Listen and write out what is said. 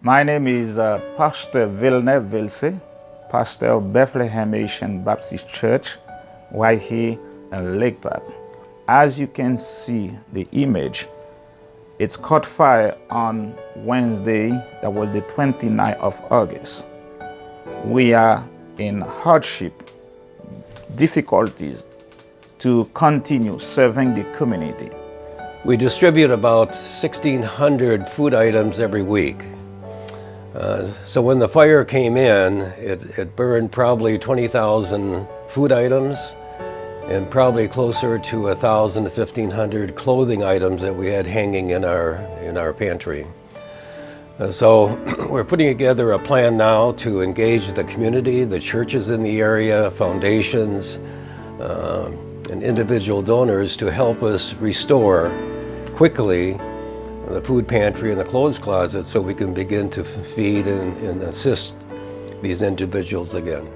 My name is Pastor Villeneuve-Vilse, pastor of Bethlehem Asian Baptist Church, right here in Lake Park. As you can see the image, it's caught fire on Wednesday, that was the 29th of August. We are in hardship, difficulties to continue serving the community. We distribute about 1,600 food items every week. So when the fire came in, it burned probably 20,000 food items and probably closer to 1,000 to 1,500 clothing items that we had hanging in our pantry. So we're putting together a plan now to engage the community, the churches in the area, foundations, and individual donors to help us restore quickly the food pantry and the clothes closet so we can begin to feed and assist these individuals again.